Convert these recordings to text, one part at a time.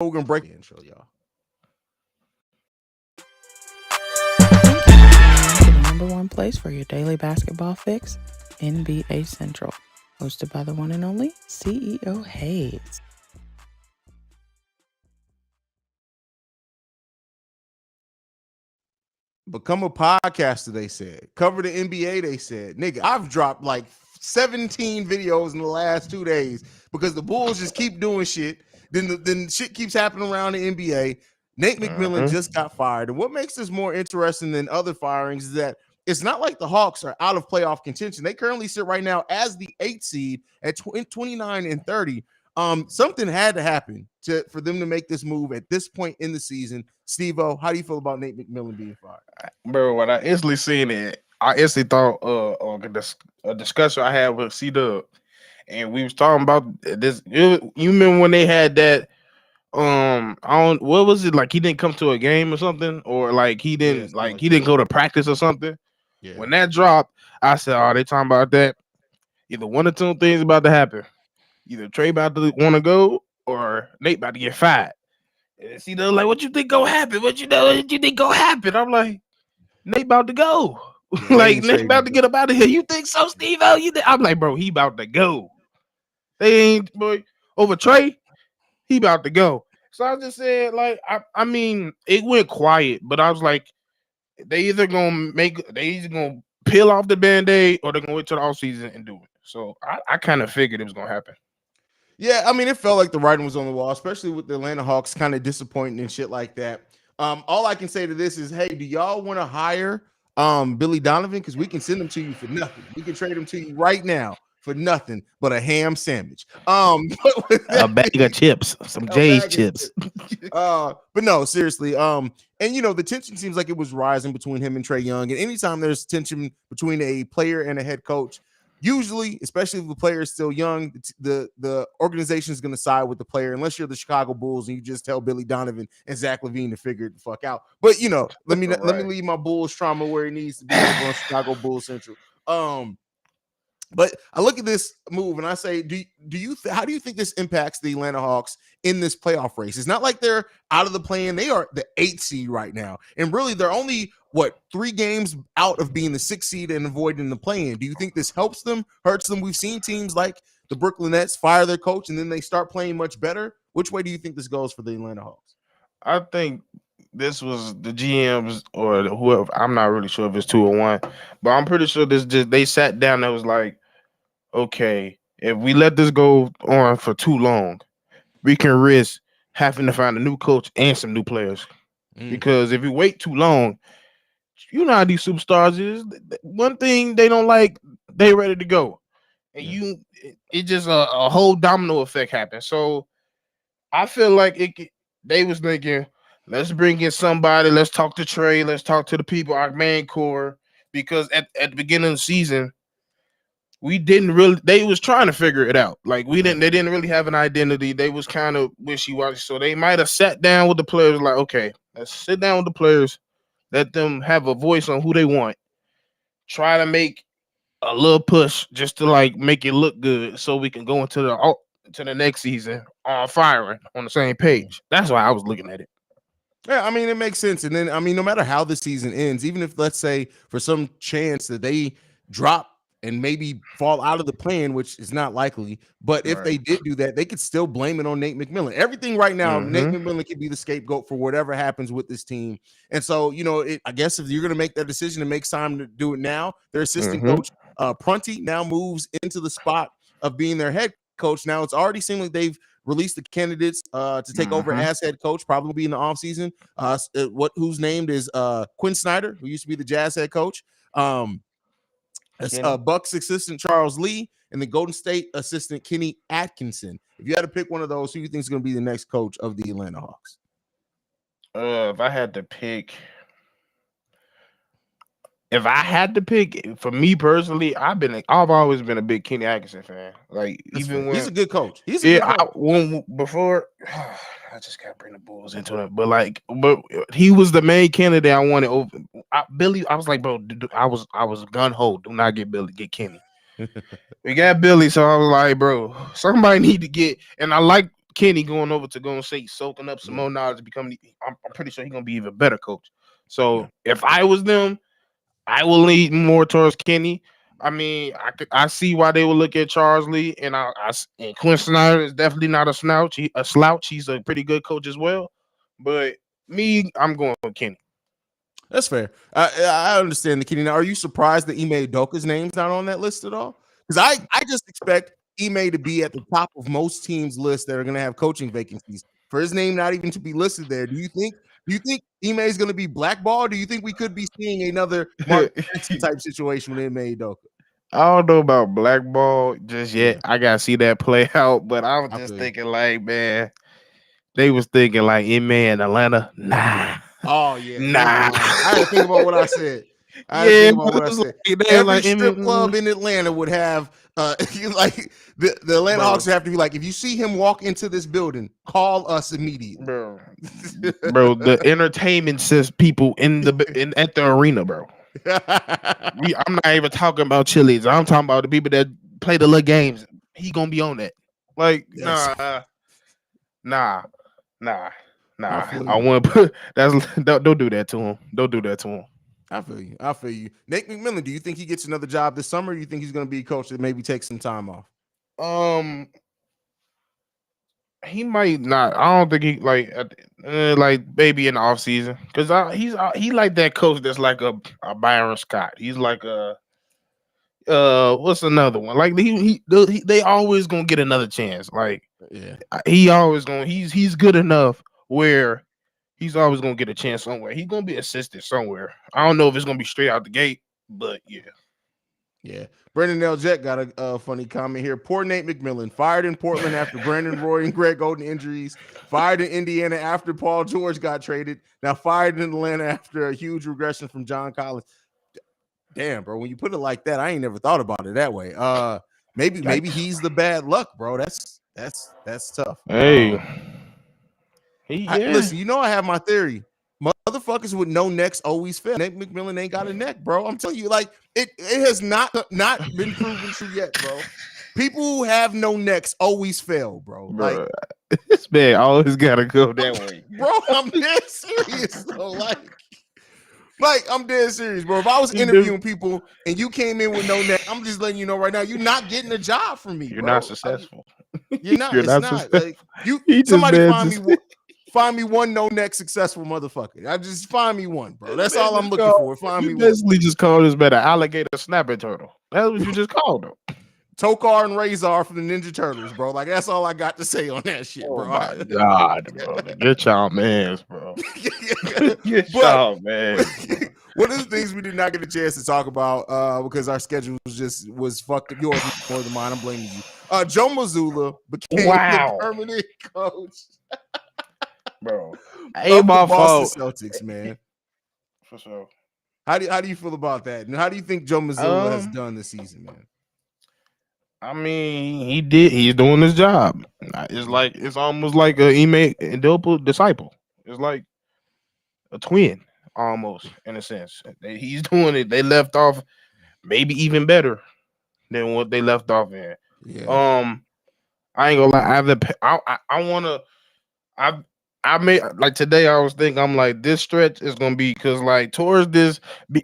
we're gonna break the intro, y'all. The number one place for your daily basketball fix, NBA Central, hosted by the one and only CEO Haize. Become a podcaster, they said. Cover the NBA, they said. Nigga, I've dropped like 17 videos in the last 2 days because the Bulls just keep doing shit. Then shit keeps happening around the NBA. Nate McMillan just got fired. And what makes this more interesting than other firings is that it's not like the Hawks are out of playoff contention. They currently sit right now as the 8th seed at 29 and 30. Something had to happen for them to make this move at this point in the season. Stevo, how do you feel about Nate McMillan being fired? Bro, when I instantly seen it, I instantly thought on a discussion I had with C-Dub, and we was talking about this. You remember when they had that? What was it like? He didn't come to a game or something, or like he didn't he didn't go to practice or something. Yeah. When that dropped, I said, "Oh, they talking about that? Either one or two things about to happen. Either Trey about to want to go, or Nate about to get fired." And C-Dub like, "What you think gonna happen? What you think gonna happen?" I'm like, Nate about to go. Yeah, like Nate about to get up out of here. You think so, Steve? I'm like, bro, he about to go. They ain't boy over Trey. He about to go. So I just said, like, I mean, it went quiet, but I was like, they either gonna peel off the band-aid or they're gonna wait till the offseason and do it. So I kind of figured it was gonna happen. Yeah, I mean, it felt like the writing was on the wall, especially with the Atlanta Hawks kind of disappointing and shit like that. All I can say to this is, hey, do y'all want to hire Billy Donovan? Because we can send him to you for nothing. We can trade him to you right now for nothing but a ham sandwich. A bag of chips, some Jay's chips. But no, seriously. And you know, the tension seems like it was rising between him and Trae Young. And anytime there's tension between a player and a head coach, usually, especially if the player is still young, the organization is going to side with the player, unless you're the Chicago Bulls and you just tell Billy Donovan and Zach LaVine to figure it the fuck out. But you know, let me leave my Bulls trauma where it needs to be on Chicago Bulls Central. But I look at this move and I say, how do you think this impacts the Atlanta Hawks in this playoff race? It's not like they're out of the play-in. They are the 8th seed right now. And really, they're only, 3 games out of being the 6th seed and avoiding the play-in. Do you think this helps them, hurts them? We've seen teams like the Brooklyn Nets fire their coach and then they start playing much better. Which way do you think this goes for the Atlanta Hawks? I think this was the GMs or whoever. I'm not really sure if it's 2 or 1, but I'm pretty sure they sat down and was like, okay, if we let this go on for too long, we can risk having to find a new coach and some new players. Because if you wait too long, you know how these superstars is. One thing they don't like, they ready to go. And it just a whole domino effect happens. So I feel like they was thinking, let's bring in somebody, let's talk to Trey, let's talk to the people, our main core. Because at the beginning of the season, they was trying to figure it out. Like they didn't really have an identity. They was kind of wishy-washy. So they might have sat down with the players like, okay, let's sit down with the players, let them have a voice on who they want. Try to make a little push just to like make it look good so we can go into the next season on firing on the same page. That's why I was looking at it. Yeah, I mean, it makes sense. And then, I mean, no matter how the season ends, even if, let's say, for some chance that they drop and maybe fall out of the plan, which is not likely, but if they did do that, they could still blame it on Nate McMillan. Everything right now, Nate McMillan could be the scapegoat for whatever happens with this team. And so, you know, I guess if you're going to make that decision, it makes time to do it now. Their assistant coach, Prunty, now moves into the spot of being their head coach. Now, it's already seemed like they've released the candidates to take over as head coach, probably in the offseason. Who's named is Quinn Snyder, who used to be the Jazz head coach. Bucks assistant Charles Lee and the Golden State assistant Kenny Atkinson. If you had to pick one of those, who do you think is going to be the next coach of the Atlanta Hawks? If I had to pick, for me personally, I've always been a big Kenny Atkinson fan. Like he's a good coach. I just gotta bring the Bulls into it, but he was the main candidate I wanted over Billy. I was like, bro, I was gun ho. Do not get Billy, get Kenny. We got Billy, so I was like, bro, somebody need to get. And I like Kenny going over to Golden State, soaking up some more knowledge, becoming. I'm pretty sure he's gonna be even better coach. So if I was them, I will lean more towards Kenny. I mean, I see why they would look at Charles Lee, and and Quinn Snyder is definitely not a slouch. He's a pretty good coach as well. But me, I'm going with Kenny. That's fair. I understand the Kenny. Now, are you surprised that Ime Udoka's name's not on that list at all? Because I just expect Ime to be at the top of most teams' lists that are going to have coaching vacancies. For his name not even to be listed there, do you think Ime is going to be blackballed? Do you think we could be seeing another Mark Jackson type situation with Ime Udoka? I don't know about blackball just yet. Yeah. I gotta see that play out. But I was just thinking, like, man, they was thinking like Ime in Atlanta. Nah. Oh yeah, nah. I had to think about what I said. Every strip club in Atlanta would have like the Atlanta Hawks would have to be like, if you see him walk into this building, call us immediately, bro. The entertainment says people at the arena, bro. I'm not even talking about Chili's. I'm talking about the people that play the little games. He gonna be on that. Like, yes. Nah. I want to put don't do that to him. Don't do that to him. I feel you. Nate McMillan, do you think he gets another job this summer? Or do you think he's going to be a coach that maybe takes some time off? He might not. I don't think he like maybe in the off season, because he like that coach that's like a Byron Scott. He's like a what's another one? Like they always gonna get another chance. Like he's good enough where he's always gonna get a chance somewhere. He's gonna be assisted somewhere. I don't know if it's gonna be straight out the gate, but yeah. Yeah. Brendan L. Jet got a funny comment here. Poor Nate McMillan, fired in Portland after Brandon Roy and Greg Oden injuries, fired in Indiana after Paul George got traded, now fired in Atlanta after a huge regression from John Collins. Damn, bro. When you put it like that, I ain't never thought about it that way. Maybe he's the bad luck, bro. That's tough. Hey. Listen, you know I have my theory. Motherfuckers with no necks always fail. Nate McMillan ain't got a neck, bro. I'm telling you, like it has not been proven true yet, bro. People who have no necks always fail, bro. Like this man always gotta go that way, bro. I'm dead serious, though. Like I'm dead serious, bro. If I was interviewing people and you came in with no neck, I'm just letting you know right now, you're not getting a job from me. You're not successful. You're not. Like find me one no neck successful motherfucker. I just find me one, bro. That's all I'm looking for. Find me one. You basically just called this better alligator snapping turtle. That's what you just called him. Tokar and Razor from the Ninja Turtles, bro. Like that's all I got to say on that shit, bro. Oh my God, bro. Get y'all mans, bro. Get y'all man. One of the things we did not get a chance to talk about because our schedule was fucked up. Yours more than mine. I'm blaming you. Joe Mazzulla became the permanent coach. Bro, ain't my fault. Celtics, man. For sure. How do you feel about that? And how do you think Joe Mazzulla has done this season, man? I mean, he's doing his job. It's almost like a Ime Udoka disciple. It's like a twin, almost, in a sense. He's doing it. They left off maybe even better than what they left off in. Yeah. I ain't gonna lie. I made like today. I was thinking, I'm like, this stretch is gonna be because like towards this,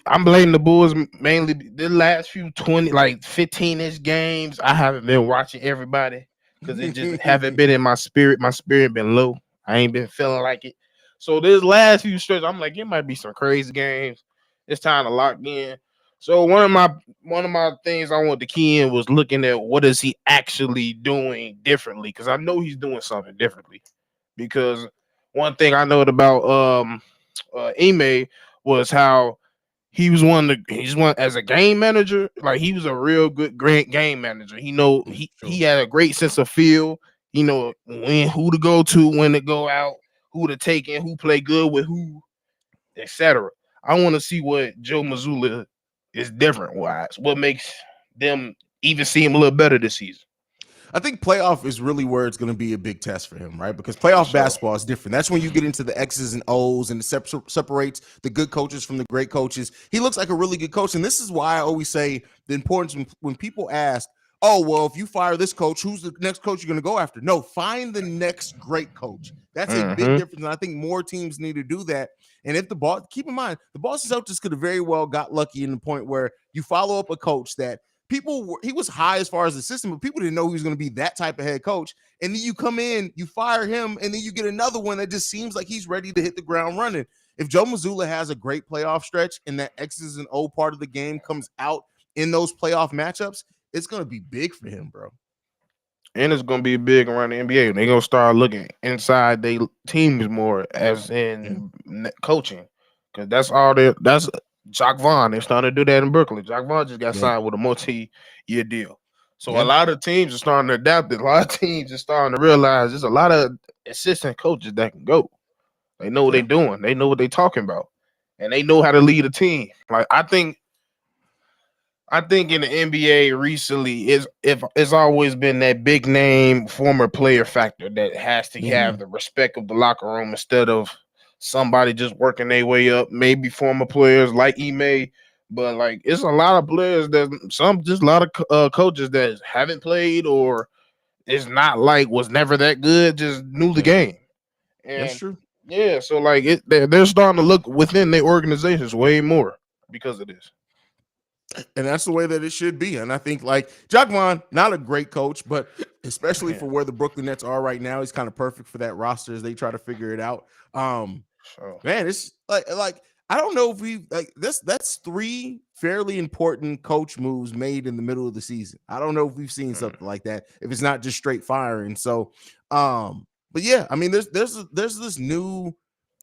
I'm blaming the Bulls mainly. The last few 15-ish games, I haven't been watching everybody because it just haven't been in my spirit. My spirit been low. I ain't been feeling like it. So this last few stretches, I'm like, it might be some crazy games. It's time to lock in. So one of my things I wanted to key in was looking at what is he actually doing differently, because I know he's doing something differently. Because one thing I know about Ime was how he's one as a game manager. Like he was a real good game manager. He had a great sense of feel. Who to go to, when to go out, who to take in, who play good with who, etc. I want to see what Joe Mazzulla is different wise. What makes them even seem a little better this season? I think playoff is really where it's going to be a big test for him, right? Because playoff basketball is different. That's when you get into the X's and O's and it separates the good coaches from the great coaches. He looks like a really good coach. And this is why I always say the importance when people ask, oh, well, if you fire this coach, who's the next coach you're going to go after? No, find the next great coach. That's a big difference. And I think more teams need to do that. And if keep in mind, the Boston Celtics could have very well got lucky in the point where you follow up a coach that he was high as far as the system, but people didn't know he was going to be that type of head coach. And then you come in, you fire him, and then you get another one that just seems like he's ready to hit the ground running. If Joe Mazzulla has a great playoff stretch and that X's and O part of the game comes out in those playoff matchups, it's going to be big for him, bro. And it's going to be big around the NBA. They're going to start looking inside their teams more as in coaching. Because that's Jacques Vaughn. They're starting to do that in Brooklyn. Jacques Vaughn just got signed with a multi-year deal. So a lot of teams are starting to adapt it. A lot of teams are starting to realize there's a lot of assistant coaches that can go. They know what they're doing. They know what they're talking about. And they know how to lead a team. Like I think in the NBA recently it's always been that big name former player factor that has to have the respect of the locker room instead of somebody just working their way up. Maybe former players like Ime, but like it's a lot of players a lot of coaches that haven't played or it's not like was never that good, just knew the game. And that's true. Yeah, so like they're starting to look within their organizations way more because of this. And that's the way that it should be. And I think like Jacques Vaughn, not a great coach, but especially for where the Brooklyn Nets are right now, he's kind of perfect for that roster as they try to figure it out. Man, it's like I don't know if that's 3 fairly important coach moves made in the middle of the season. I don't know if we've seen something like that, if it's not just straight firing. So but yeah, I mean there's this new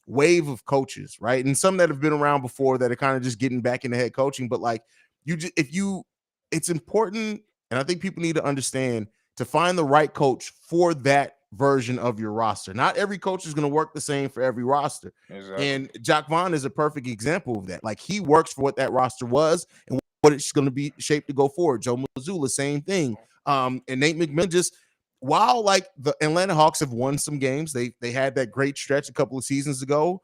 wave of coaches, right? And some that have been around before that are kind of just getting back into head coaching, but like it's important, and I think people need to understand to find the right coach for that version of your roster. Not every coach is going to work the same for every roster. Exactly. And Jacques Vaughn is a perfect example of that. Like he works for what that roster was and what it's going to be shaped to go forward. Joe Mazzulla, same thing. And Nate McMillan while like the Atlanta Hawks have won some games, they had that great stretch a couple of seasons ago.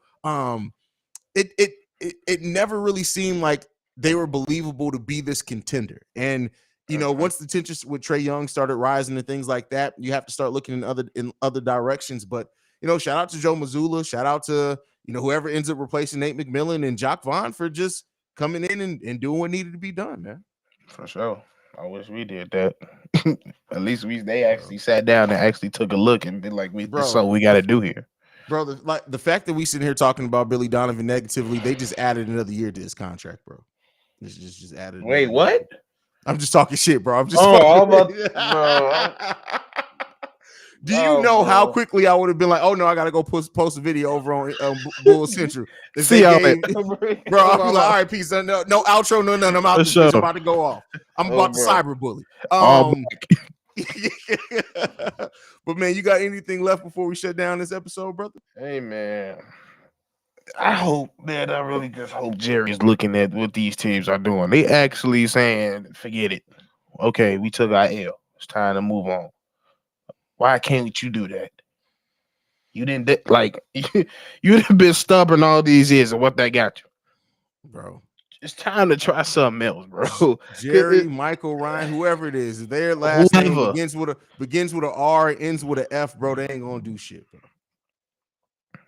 It never really seemed like they were believable to be this contender. And once the tension with Trae Young started rising and things like that, you have to start looking in other directions. But shout out to Joe Mazzulla, shout out to whoever ends up replacing Nate McMillan and Jacques Vaughn for just coming in and doing what needed to be done, man. For sure. I wish we did that. At least they actually sat down and actually took a look and been like, this is what we got to do here. Bro, the fact that we sitting here talking about Billy Donovan negatively, they just added another year to his contract, bro. Just added. Wait, what? I'm just talking shit, bro. I'm just. Do you know how quickly I would have been like, oh no, I gotta go post a video over on Bull Central. See y'all, man. Bro, I'll be like, all right, peace. No outro, no nothing. I'm out. I'm about to go off. I'm about to cyberbully. But man, you got anything left before we shut down this episode, brother? Hey man, I really just hope Jerry's looking at what these teams are doing. They actually saying, forget it. Okay, we took our L. It's time to move on. Why can't you do that? You didn't you've been stubborn all these years, and what that got you, bro? It's time to try something else, bro. Jerry, Michael, Ryan, whoever it is, their last name begins with a R, ends with an F, bro. They ain't gonna do shit, bro.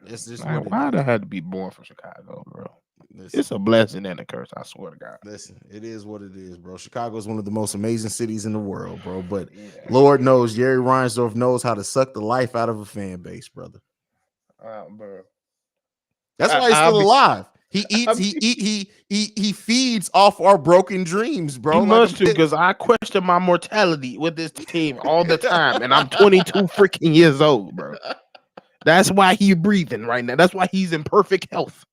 It's just why I had to be born from Chicago, bro. It's a blessing and a curse, I swear to God. Listen, it is what it is, bro. Chicago is one of the most amazing cities in the world, bro. But Lord knows, Jerry Reinsdorf knows how to suck the life out of a fan base, brother. Bro. That's why he's still alive. He eats. He feeds off our broken dreams, bro. He must too, because I question my mortality with this team all the time, and I'm 22 freaking years old, bro. That's why he's breathing right now. That's why he's in perfect health.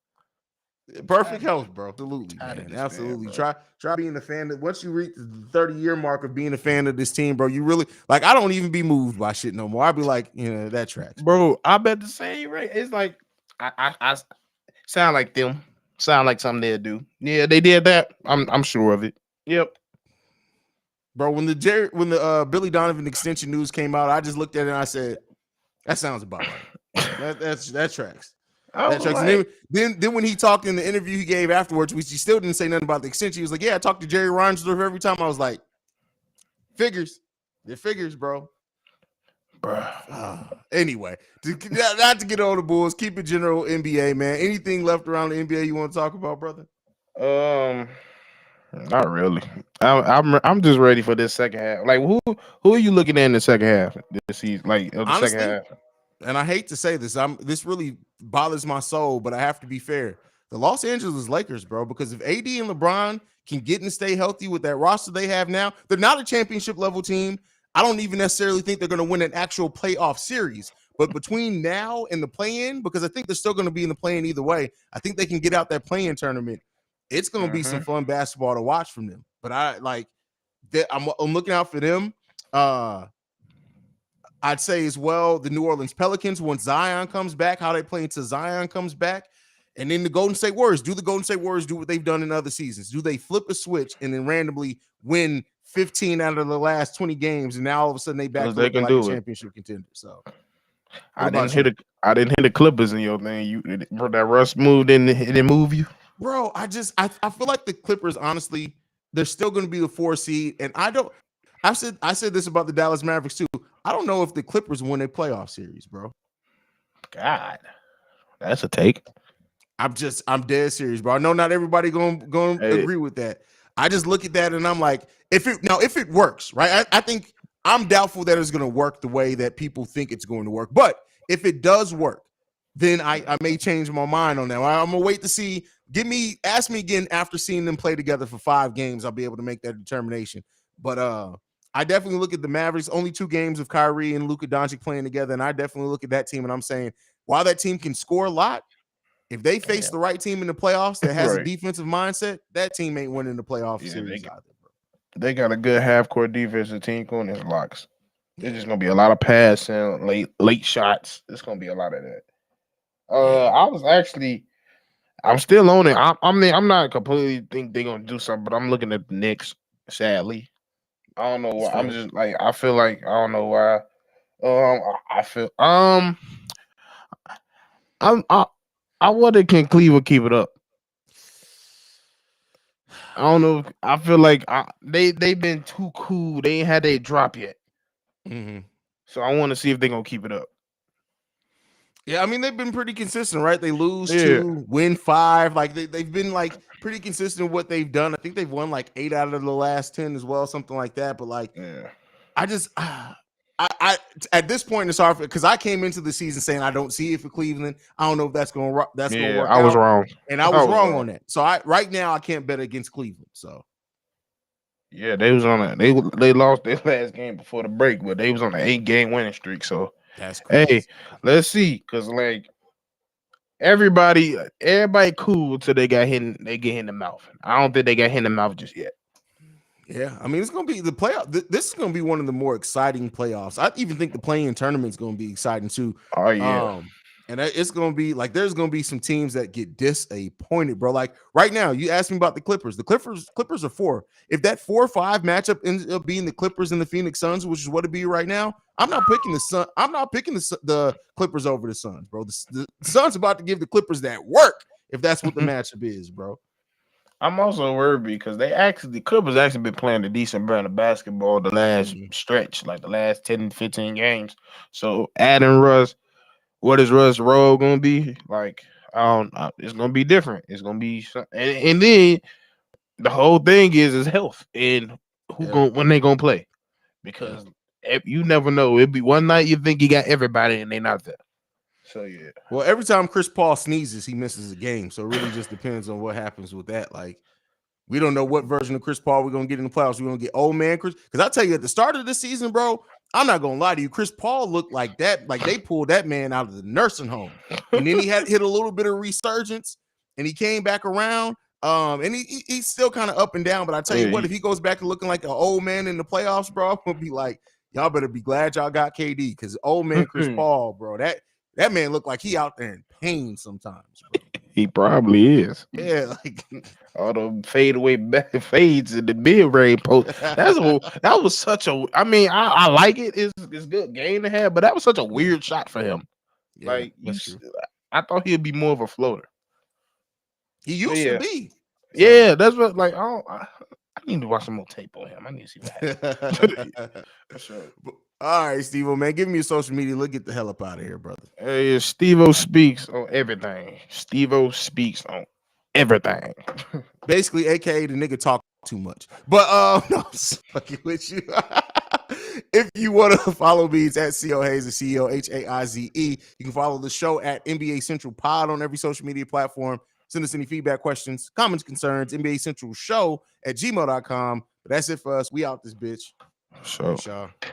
Perfect health, bro. Absolutely, man. Absolutely. Try being a fan. Once you reach the 30-year mark of being a fan of this team, bro, you really I don't even be moved by shit no more. I'd be like, that tracks, bro. I bet the same, right? It's like I sound like them. Sound like something they'd do. Yeah, they did that. I'm sure of it. Yep. Bro, when the Billy Donovan extension news came out, I just looked at it and I said, that sounds about right. that tracks. That tracks. Like, and then when he talked in the interview he gave afterwards, which he still didn't say nothing about the extension, he was like, yeah, I talked to Jerry Reinsdorf every time. I was like, Figures. It figures, bro. Bruh. Anyway, not to get on the Bulls, keep it general NBA, man. Anything left around the NBA you want to talk about, brother? Not really. I'm just ready for this second half. Like who are you looking at in the second half this season? Like of the Honestly, second half. And I hate to say this, this really bothers my soul, but I have to be fair. The Los Angeles Lakers, bro, because if AD and LeBron can get and stay healthy with that roster they have now, they're not a championship level team. I don't even necessarily think they're going to win an actual playoff series. But between now and the play-in, because I think they're still going to be in the play-in either way, I think they can get out that play-in tournament. It's going to be some fun basketball to watch from them. But I'm looking out for them. I'd say as well the New Orleans Pelicans, once Zion comes back, how they play until Zion comes back. And then the Golden State Warriors. Do the Golden State Warriors do what they've done in other seasons? Do they flip a switch and then randomly win 15 out of the last 20 games, and now all of a sudden they back They can like do a it. championship contender? So I didn't hit the Clippers in your thing. Bro, that Russ moved in, it didn't move you. Bro, I feel like the Clippers, honestly, they're still going to be the 4 seed. And I said this about the Dallas Mavericks too. I don't know if the Clippers win a playoff series, bro. God, that's a take. I'm dead serious, bro. I know not everybody going to agree with that. I just look at that and I'm like, if it works, right? I think I'm doubtful that it's going to work the way that people think it's going to work. But if it does work, then I may change my mind on that. I'm gonna wait to see. Ask me again after seeing them play together for 5 games. I'll be able to make that determination. But I definitely look at the Mavericks. Only 2 games of Kyrie and Luka Doncic playing together, and I definitely look at that team and I'm saying, while that team can score a lot, if they face the right team in the playoffs that has a defensive mindset, that team ain't winning the playoff series either, bro. They got a good half-court defensive team going his locks. There's just gonna be a lot of passing, late shots. It's gonna be a lot of that. I'm still on it. I'm not completely think they're gonna do something, but I'm looking at the Knicks, sadly. I don't know why. I'm just like, I feel like I don't know why. I wonder, can Cleveland keep it up? I don't know. I feel like they've been too cool. They ain't had their drop yet. Mm-hmm. So I want to see if they're gonna keep it up. Yeah, I mean, they've been pretty consistent, right? They lose 2, win 5. Like they've been like pretty consistent with what they've done. I think they've won like 8 out of the last 10 as well, something like that. But like, I at this point it's hard because I came into the season saying I don't see it for Cleveland. I don't know if that's gonna work. I was wrong, and I was wrong on that. So right now I can't bet against Cleveland. So yeah, they was on a they lost their last game before the break, but they was on an 8-game winning streak. So that's crazy. Hey, let's see, because like everybody cool till they get hit in the mouth. I don't think they got hit in the mouth just yet. Yeah, I mean, it's going to be the playoff. This is going to be one of the more exciting playoffs. I even think the play-in tournament is going to be exciting too. Oh yeah. And it's going to be like there's going to be some teams that get disappointed, bro. Like right now, you asked me about the Clippers. The Clippers are 4. If that 4-5 matchup ends up being the Clippers and the Phoenix Suns, which is what it be right now, I'm not picking the Sun. I'm not picking the Clippers over the Suns, bro. The Suns about to give the Clippers that work if that's what the matchup is, bro. I'm also worried because the Clippers actually been playing a decent brand of basketball the last stretch, like the last 10, 15 games. So adding Russ, what is Russ' role gonna be? Like, it's gonna be different. It's gonna be, and then the whole thing is health and when they gonna play, because you never know. It'd be one night you think you got everybody and they not there. So yeah. Well, every time Chris Paul sneezes, he misses a game. So it really just depends on what happens with that. Like, we don't know what version of Chris Paul we're gonna get in the playoffs. We're gonna get old man Chris. Because I tell you, at the start of the season, bro, I'm not gonna lie to you. Chris Paul looked like that. Like they pulled that man out of the nursing home, and then he had hit a little bit of resurgence, and he came back around. And he's still kind of up and down. But I tell you what, if he goes back to looking like an old man in the playoffs, bro, I'm gonna be like, y'all better be glad y'all got KD, because old man Chris Paul, bro, that man looked like he out there in pain sometimes, bro. He probably is. Yeah, like all the fades in the mid-range post. That was such a. I mean, I like it. It's good game to have, but that was such a weird shot for him. Yeah, like I thought he'd be more of a floater. He used to be. Yeah, that's what. Like I need to watch some more tape on him. I need to see that. For sure. All right, Stevo, man, give me your social media. Let's get the hell up out of here, brother. Hey, Stevo speaks on everything. Stevo speaks on everything. Basically, aka the nigga talk too much. But no, I'm just fucking with you. If you want to follow me, it's at CO Haize, CEO Haize. You can follow the show at NBA Central Pod on every social media platform. Send us any feedback, questions, comments, concerns, NBA Central Show at gmail.com. But that's it for us. We out this bitch. So. Peace, y'all.